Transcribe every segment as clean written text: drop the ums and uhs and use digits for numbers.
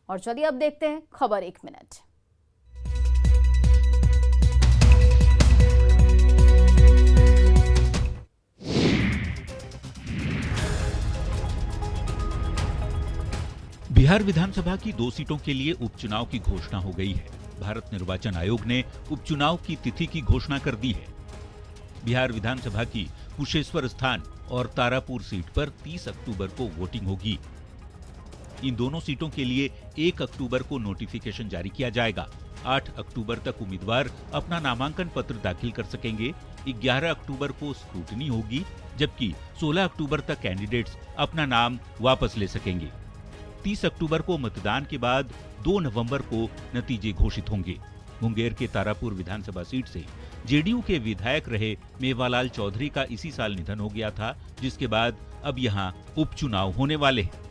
और चलिए अब देखते हैं खबर 1 मिनट। बिहार विधानसभा की 2 सीटों के लिए उपचुनाव की घोषणा हो गई है। भारत निर्वाचन आयोग ने उपचुनाव की तिथि की घोषणा कर दी है। बिहार विधानसभा की कुशेश्वर स्थान और तारापुर सीट पर 30 अक्टूबर को वोटिंग होगी। इन दोनों सीटों के लिए 1 अक्टूबर को नोटिफिकेशन जारी किया जाएगा। 8 अक्टूबर तक उम्मीदवार अपना नामांकन पत्र दाखिल कर सकेंगे। 11 अक्टूबर को स्क्रूटनी होगी, जबकि 16 अक्टूबर तक कैंडिडेट्स अपना नाम वापस ले सकेंगे। 30 अक्टूबर को मतदान के बाद 2 नवंबर को नतीजे घोषित होंगे। मुंगेर के तारापुर विधानसभा सीट से जेडीयू के विधायक रहे मेवालाल चौधरी का इसी साल निधन हो गया था, जिसके बाद अब यहां उपचुनाव होने वाले हैं।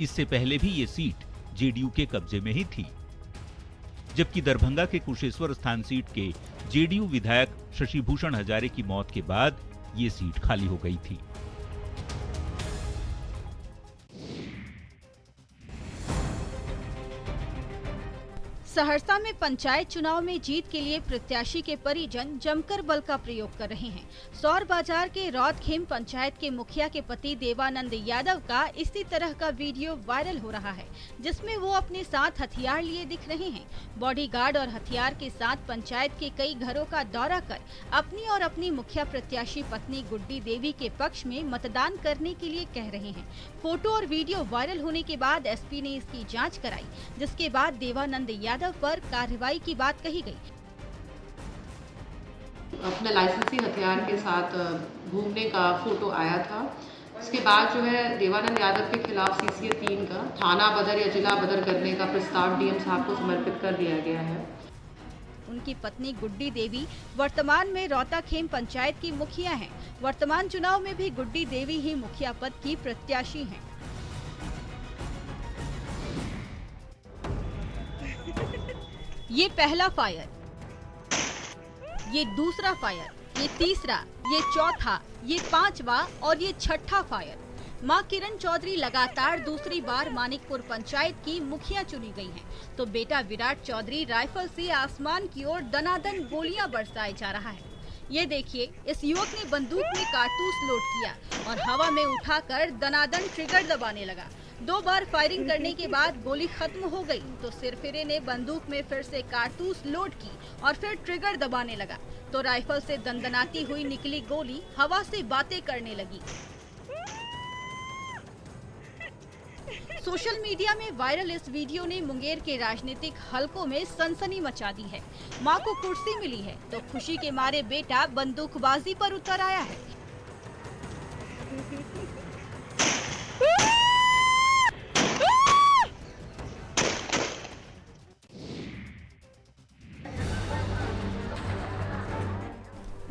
इससे पहले भी ये सीट जेडीयू के कब्जे में ही थी, जबकि दरभंगा के कुशेश्वर स्थान सीट के जेडीयू विधायक शशिभूषण हजारे की मौत के बाद ये सीट खाली हो गई थी। सहरसा में पंचायत चुनाव में जीत के लिए प्रत्याशी के परिजन जमकर बल का प्रयोग कर रहे हैं। सौर बाजार के रौतखेम पंचायत के मुखिया के पति देवानंद यादव का इसी तरह का वीडियो वायरल हो रहा है, जिसमें वो अपने साथ हथियार लिए दिख रहे हैं। बॉडीगार्ड और हथियार के साथ पंचायत के कई घरों का दौरा कर अपनी और अपनी मुखिया प्रत्याशी पत्नी गुड्डी देवी के पक्ष में मतदान करने के लिए कह रहे हैं। फोटो और वीडियो वायरल होने के बाद एसपी ने इसकी जाँच कराई, जिसके बाद देवानंद यादव पर कार्रवाई की बात कही गई। अपने लाइसेंसी हथियार के साथ घूमने का फोटो आया था। इसके बाद जो है देवानंद यादव के खिलाफ सीसीए 3 का थाना बदर या जिला बदर करने का प्रस्ताव डीएम साहब को समर्पित कर दिया गया है। उनकी पत्नी गुड्डी देवी वर्तमान में रौताखेम पंचायत की मुखिया हैं। वर्तमान चुनाव में भी गुड्डी देवी ही मुखिया पद की प्रत्याशी हैं। ये पहला फायर, ये दूसरा फायर, ये तीसरा, ये चौथा, ये 5वां और ये 6ठा फायर। मां किरण चौधरी लगातार दूसरी बार मानिकपुर पंचायत की मुखिया चुनी गई हैं, तो बेटा विराट चौधरी राइफल से आसमान की ओर दनादन गोलियां बरसाए जा रहा है। ये देखिए, इस युवक ने बंदूक में कारतूस लोड किया और हवा में उठाकर दनादन ट्रिगर दबाने लगा। 2 बार फायरिंग करने के बाद गोली खत्म हो गई तो सिरफिरे ने बंदूक में फिर से कारतूस लोड की और फिर ट्रिगर दबाने लगा, तो राइफल से दंदनाती हुई निकली गोली हवा से बातें करने लगी। सोशल मीडिया में वायरल इस वीडियो ने मुंगेर के राजनीतिक हलकों में सनसनी मचा दी है। मां को कुर्सी मिली है तो खुशी के मारे बेटा बंदूकबाजी पर उतर आया है।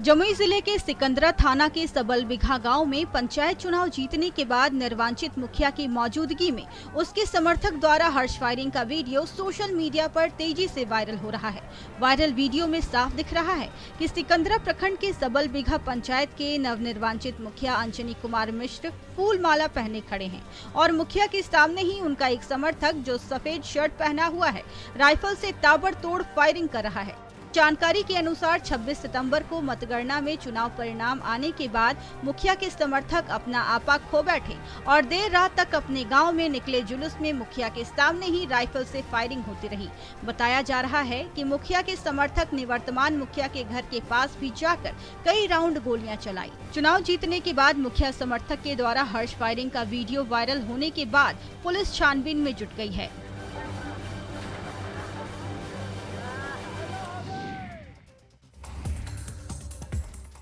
जमुई जिले के सिकंदरा थाना के सबलबिघा गांव में पंचायत चुनाव जीतने के बाद निर्वाचित मुखिया की मौजूदगी में उसके समर्थक द्वारा हर्ष फायरिंग का वीडियो सोशल मीडिया पर तेजी से वायरल हो रहा है। वायरल वीडियो में साफ दिख रहा है कि सिकंदरा प्रखंड के सबलबिघा पंचायत के नवनिर्वाचित मुखिया अंजनी कुमार मिश्र फूल माला पहने खड़े हैं और मुखिया के सामने ही उनका एक समर्थक जो सफेद शर्ट पहना हुआ है राइफल से ताबड़तोड़ फायरिंग कर रहा है। जानकारी के अनुसार 26 सितंबर को मतगणना में चुनाव परिणाम आने के बाद मुखिया के समर्थक अपना आपा खो बैठे और देर रात तक अपने गांव में निकले जुलूस में मुखिया के सामने ही राइफल से फायरिंग होती रही। बताया जा रहा है कि मुखिया के समर्थक ने वर्तमान मुखिया के घर के पास भी जाकर कई राउंड गोलियां चलाई। चुनाव जीतने के बाद मुखिया समर्थक के द्वारा हर्ष फायरिंग का वीडियो वायरल होने के बाद पुलिस छानबीन में जुट गई है।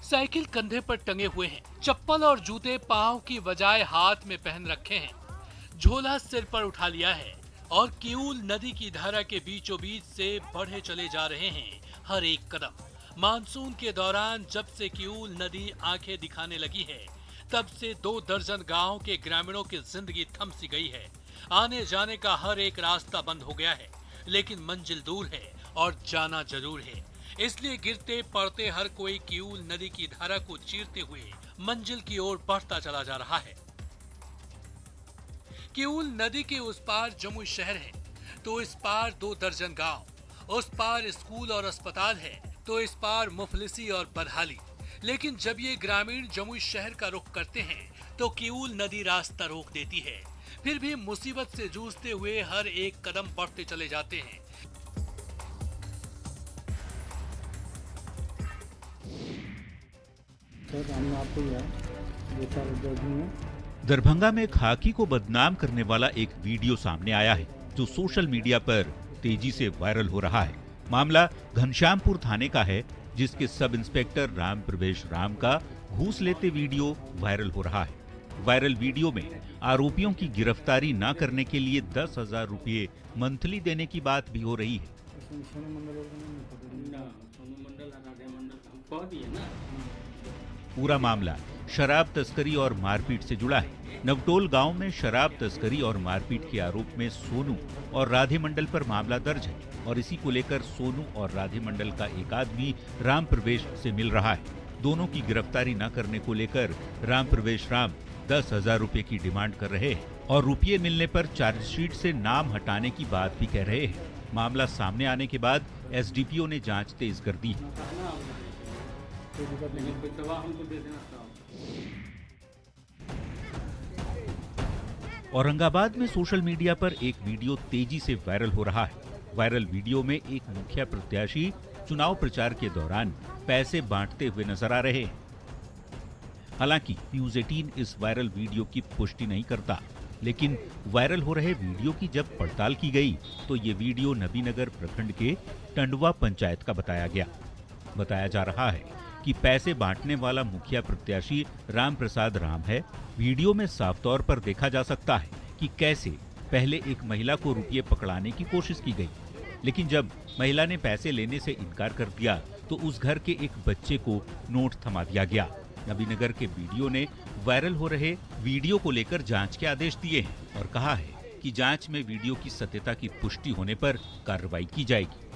साइकिल कंधे पर टंगे हुए हैं, चप्पल और जूते पांव की बजाय हाथ में पहन रखे हैं, झोला सिर पर उठा लिया है और किऊल नदी की धारा के बीचों बीच से बढ़े चले जा रहे हैं हर एक कदम। मानसून के दौरान जब से किऊल नदी आंखें दिखाने लगी है, तब से 2 दर्जन गांव के ग्रामीणों की जिंदगी थम सी गई है। आने जाने का हर एक रास्ता बंद हो गया है, लेकिन मंजिल दूर है और जाना जरूर है। इसलिए गिरते पड़ते हर कोई किऊल नदी की धारा को चीरते हुए मंजिल की ओर बढ़ता चला जा रहा है। किऊल नदी के उस पार जमुई शहर है। तो इस पार 2 दर्जन गांव, उस पार स्कूल और अस्पताल है, तो इस पार मुफलिसी और बदहाली। लेकिन जब ये ग्रामीण जमुई शहर का रुख करते हैं तो किऊल नदी रास्ता रोक देती है। फिर भी मुसीबत से जूझते हुए हर एक कदम बढ़ते चले जाते हैं। दरभंगा में खाकी को बदनाम करने वाला एक वीडियो सामने आया है जो सोशल मीडिया पर तेजी से वायरल हो रहा है। मामला घनश्यामपुर थाने का है, जिसके सब इंस्पेक्टर राम प्रवेश राम का घूस लेते वीडियो वायरल हो रहा है। वायरल वीडियो में आरोपियों की गिरफ्तारी न करने के लिए 10,000 रुपये मंथली देने की बात भी हो रही है। पूरा मामला शराब तस्करी और मारपीट से जुड़ा है। नवटोल गांव में शराब तस्करी और मारपीट के आरोप में सोनू और राधे मंडल पर मामला दर्ज है और इसी को लेकर सोनू और राधे मंडल का एक आदमी राम प्रवेश से मिल रहा है। दोनों की गिरफ्तारी न करने को लेकर राम प्रवेश राम 10,000 रुपये की डिमांड कर रहे हैं और रुपये मिलने पर चार्जशीट से नाम हटाने की बात भी कह रहे हैं। मामला सामने आने के बाद एसडीपीओ ने जांच तेज कर दी। औरंगाबाद में सोशल मीडिया पर एक वीडियो तेजी से वायरल हो रहा है। वायरल वीडियो में एक मुखिया प्रत्याशी चुनाव प्रचार के दौरान पैसे बांटते हुए नजर आ रहे हैं। हालांकि न्यूज़ 18 इस वायरल वीडियो की पुष्टि नहीं करता, लेकिन वायरल हो रहे वीडियो की जब पड़ताल की गई तो ये वीडियो नबीनगर प्रखंड के टंडवा पंचायत का बताया गया। बताया जा रहा है कि पैसे बांटने वाला मुखिया प्रत्याशी राम प्रसाद राम है। वीडियो में साफ तौर पर देखा जा सकता है कि कैसे पहले एक महिला को रुपये पकड़ाने की कोशिश की गई, लेकिन जब महिला ने पैसे लेने से इनकार कर दिया तो उस घर के एक बच्चे को नोट थमा दिया गया। नबीनगर के वीडियो ने वायरल हो रहे वीडियो को लेकर जांच के आदेश दिए हैं और कहा है कि जांच में वीडियो की सत्यता की पुष्टि होने पर कार्रवाई की जाएगी।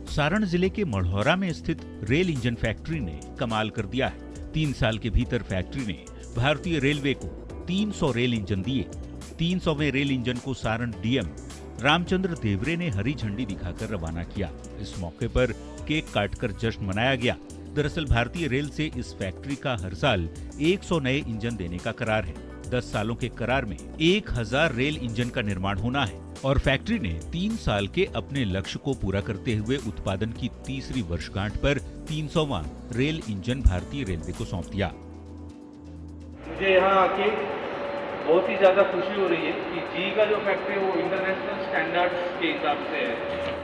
सारण जिले के मढ़ौरा में स्थित रेल इंजन फैक्ट्री ने कमाल कर दिया है। 3 साल के भीतर फैक्ट्री ने भारतीय रेलवे को 300 रेल इंजन दिए। 300वें रेल इंजन को सारण डीएम रामचंद्र देवरे ने हरी झंडी दिखाकर रवाना किया। इस मौके पर केक काटकर जश्न मनाया गया। दरअसल भारतीय रेल से इस फैक्ट्री का हर साल 100 नए इंजन देने का करार है। 10 सालों के करार में 1000 रेल इंजन का निर्माण होना है और फैक्ट्री ने 3 साल के अपने लक्ष्य को पूरा करते हुए उत्पादन की तीसरी वर्षगांठ पर 300वां रेल इंजन भारतीय रेलवे को सौंप दिया। मुझे यहाँ आके बहुत ही ज्यादा खुशी हो रही है कि जी का जो फैक्ट्री वो इंटरनेशनल स्टैंडर्ड्स के हिसाब से है।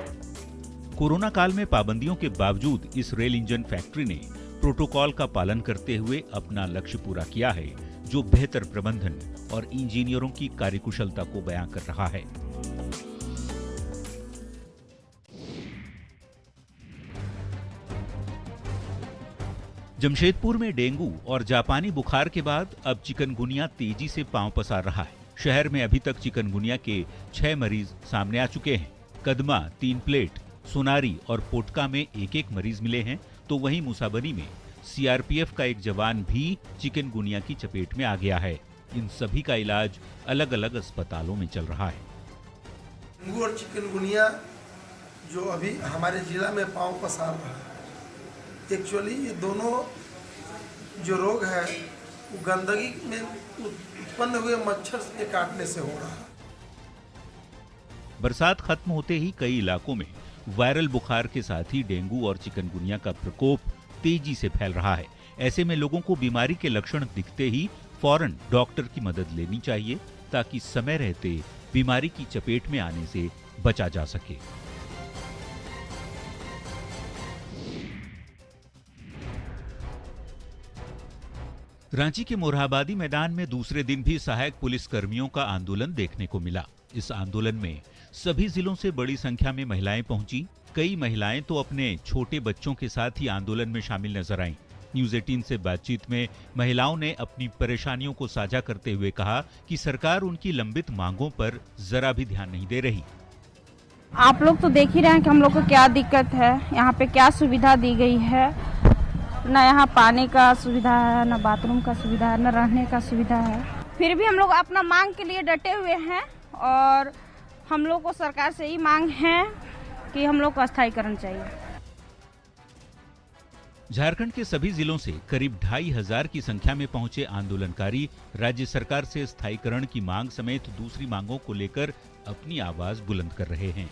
कोरोना काल में पाबंदियों के बावजूद इस रेल इंजन फैक्ट्री ने प्रोटोकॉल का पालन करते हुए अपना लक्ष्य पूरा किया है, जो बेहतर प्रबंधन और इंजीनियरों की कार्यकुशलता को बयां कर रहा है। जमशेदपुर में डेंगू और जापानी बुखार के बाद अब चिकनगुनिया तेजी से पांव पसार रहा है। शहर में अभी तक चिकनगुनिया के 6 मरीज सामने आ चुके हैं। कदमा, 3 प्लेट, सोनारी और पोटका में 1-1 मरीज मिले हैं, तो वहीं मुसाबनी में सीआरपीएफ का एक जवान भी चिकनगुनिया की चपेट में आ गया है। इन सभी का इलाज अलग अलग अस्पतालों में चल रहा है। डेंगू और चिकनगुनिया जो अभी हमारे जिला में पांव पसार रहा है, एक्चुअली ये दोनों जो रोग है वो गंदगी में उत्पन्न हुए मच्छर के काटने से हो रहा है। बरसात खत्म होते ही कई इलाकों में वायरल बुखार के साथ ही डेंगू और चिकनगुनिया का प्रकोप तेजी से फैल रहा है। ऐसे में लोगों को बीमारी के लक्षण दिखते ही फौरन डॉक्टर की मदद लेनी चाहिए ताकि समय रहते बीमारी की चपेट में आने से बचा जा सके। रांची के मोरहाबादी मैदान में दूसरे दिन भी सहायक पुलिस कर्मियों का आंदोलन देखने को मिला। इस आंदोलन में सभी जिलों से बड़ी संख्या में महिलाएं पहुंची। कई महिलाएं तो अपने छोटे बच्चों के साथ ही आंदोलन में शामिल नजर आईं। न्यूज़ 18 से बातचीत में महिलाओं ने अपनी परेशानियों को साझा करते हुए कहा कि सरकार उनकी लंबित मांगों पर जरा भी ध्यान नहीं दे रही। आप लोग तो देख ही रहे हैं कि हम लोग को क्या दिक्कत है, यहाँ पे क्या सुविधा दी गई है। ना यहाँ पानी का सुविधा है, ना बाथरूम का सुविधा है, ना रहने का सुविधा है। फिर भी हम लोग अपना मांग के लिए डटे हुए हैं और हम लोग को सरकार से ही मांग है कि हम लोग को स्थायीकरण चाहिए। झारखंड के सभी जिलों से करीब 2500 की संख्या में पहुंचे आंदोलनकारी राज्य सरकार से स्थायीकरण की मांग समेत दूसरी मांगों को लेकर अपनी आवाज बुलंद कर रहे हैं।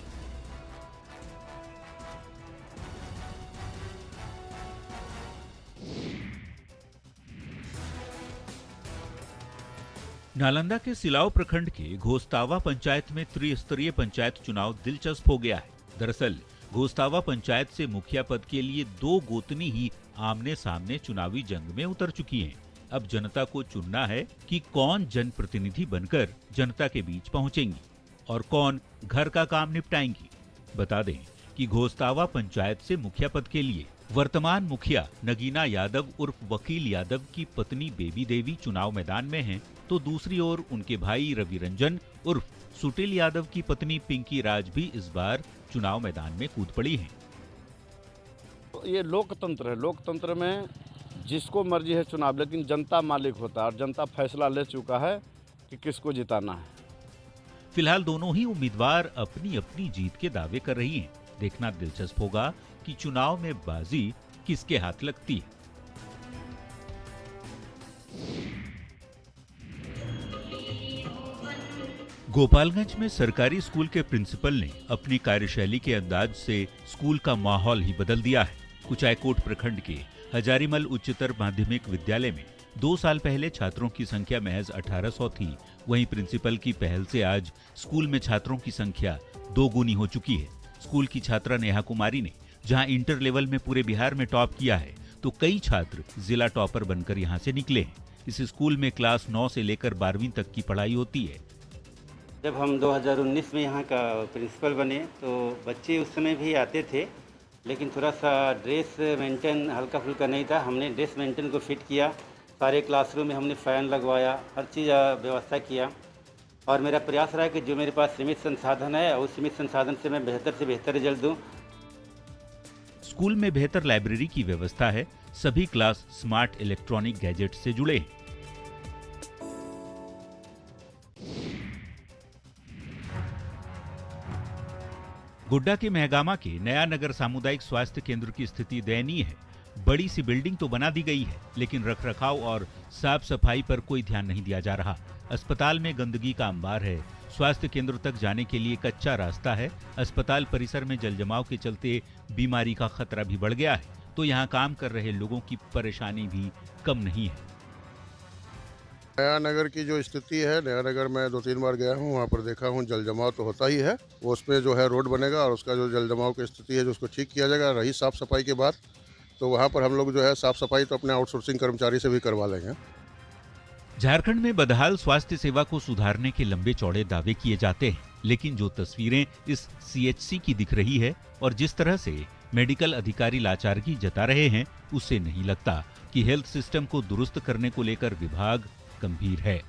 नालंदा के सिलाव प्रखंड के घोस्तावा पंचायत में त्रिस्तरीय पंचायत चुनाव दिलचस्प हो गया है। दरअसल घोस्तावा पंचायत से मुखिया पद के लिए 2 गोतनी ही आमने सामने चुनावी जंग में उतर चुकी हैं। अब जनता को चुनना है कि कौन जनप्रतिनिधि बनकर जनता के बीच पहुंचेंगी और कौन घर का काम निपटाएंगी। बता दें कि घोस्तावा पंचायत से मुखिया पद के लिए वर्तमान मुखिया नगीना यादव उर्फ वकील यादव की पत्नी बेबी देवी चुनाव मैदान में हैं, तो दूसरी ओर उनके भाई रवि रंजन उर्फ सुटिल यादव की पत्नी पिंकी राज भी इस बार चुनाव मैदान में कूद पड़ी हैं। ये लोकतंत्र है, लोकतंत्र में जिसको मर्जी है चुनाव, लेकिन जनता मालिक होता है और जनता फैसला ले चुका है कि किसको जिताना है। फिलहाल दोनों ही उम्मीदवार अपनी अपनी जीत के दावे कर रही हैं। देखना दिलचस्प होगा कि चुनाव में बाजी किसके हाथ लगती है। गोपालगंज में सरकारी स्कूल के प्रिंसिपल ने अपनी कार्यशैली के अंदाज से स्कूल का माहौल ही बदल दिया है। कुचायकोट प्रखंड के हजारीमल उच्चतर माध्यमिक विद्यालय में 2 साल पहले छात्रों की संख्या महज 1800 थी। वहीं प्रिंसिपल की पहल से आज स्कूल में छात्रों की संख्या 2 गुनी हो चुकी है। स्कूल की छात्रा नेहा कुमारी ने जहां इंटर लेवल में पूरे बिहार में टॉप किया है, तो कई छात्र जिला टॉपर बनकर यहां से निकले हैं। इस स्कूल में क्लास 9 से लेकर 12वीं तक की पढ़ाई होती है। जब हम 2019 में यहाँ का प्रिंसिपल बने तो बच्चे उस समय भी आते थे, लेकिन थोड़ा सा ड्रेस मेंटेन हल्का फुल्का नहीं था। हमने ड्रेस मेंटेन को फिट किया, सारे क्लासरूम में हमने फ़ैन लगवाया, हर चीज़ व्यवस्था किया और मेरा प्रयास रहा कि जो मेरे पास सीमित संसाधन है उस सीमित संसाधन से मैं बेहतर से बेहतर रिजल्ट दूँ। स्कूल में बेहतर लाइब्रेरी की व्यवस्था है। सभी क्लास स्मार्ट इलेक्ट्रॉनिक गैजेट से जुड़े हैं। गोड्डा के महगामा के नया नगर सामुदायिक स्वास्थ्य केंद्र की स्थिति दयनीय है। बड़ी सी बिल्डिंग तो बना दी गई है, लेकिन रखरखाव और साफ सफाई पर कोई ध्यान नहीं दिया जा रहा। अस्पताल में गंदगी का अंबार है। स्वास्थ्य केंद्र तक जाने के लिए कच्चा रास्ता है। अस्पताल परिसर में जलजमाव के चलते बीमारी का खतरा भी बढ़ गया है, तो यहाँ काम कर रहे लोगों की परेशानी भी कम नहीं है। नया नगर की जो स्थिति है, नया नगर में 2-3 बार गया हूँ, वहाँ पर देखा हूँ जलजमाव तो होता ही है। वो उसमें जो है रोड बनेगा और उसका जो जलजमाव की स्थिति है जो उसको ठीक किया जाएगा। रही साफ सफाई की बात, तो वहाँ पर हम लोग जो है साफ सफाई तो अपने आउटसोर्सिंग कर्मचारी से भी करवा लेंगे। झारखंड में बदहाल स्वास्थ्य सेवा को सुधारने के लंबे चौड़े दावे किए जाते हैं, लेकिन जो तस्वीरें इस CHC की दिख रही है और जिस तरह से मेडिकल अधिकारी लाचारगी जता रहे हैं, उससे नहीं लगता कि हेल्थ सिस्टम को दुरुस्त करने को लेकर विभाग गंभीर है।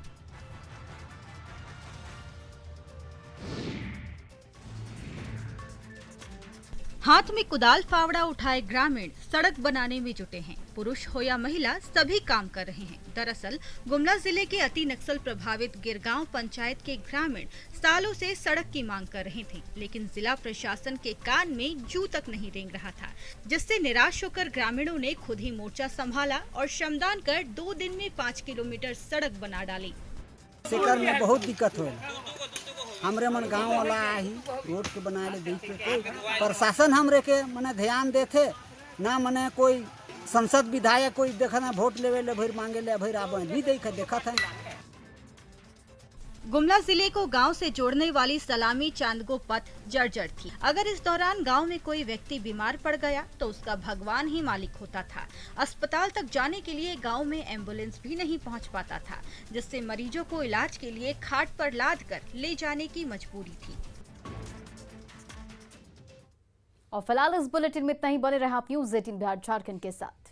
हाथ में कुदाल फावड़ा उठाए ग्रामीण सड़क बनाने में जुटे हैं। पुरुष हो या महिला सभी काम कर रहे हैं। दरअसल गुमला जिले के अति नक्सल प्रभावित गिरगांव पंचायत के ग्रामीण सालों से सड़क की मांग कर रहे थे, लेकिन जिला प्रशासन के कान में जू तक नहीं रेंग रहा था, जिससे निराश होकर ग्रामीणों ने खुद ही मोर्चा संभाला और श्रमदान कर 2 दिन में 5 किलोमीटर सड़क बना डाली। शेखर में बहुत दिक्कत हुए, हमरे मन गांव वाला ही रोड के बनाए ले देख के प्रशासन हमरे के मने ध्यान देते ना, मने कोई संसद विधायक कोई देखना वोट लेवे ले भर मांगे ले भर आब नहीं देखा था। गुमला जिले को गांव से जोड़ने वाली सलामी चांदगो पथ जर्जर थी। अगर इस दौरान गांव में कोई व्यक्ति बीमार पड़ गया तो उसका भगवान ही मालिक होता था। अस्पताल तक जाने के लिए गांव में एम्बुलेंस भी नहीं पहुंच पाता था, जिससे मरीजों को इलाज के लिए खाट पर लाद कर ले जाने की मजबूरी थी। और फिलहाल इस बुलेटिन में इतना ही। बने रहे आप न्यूज़ 18 बिहार झारखंड के साथ।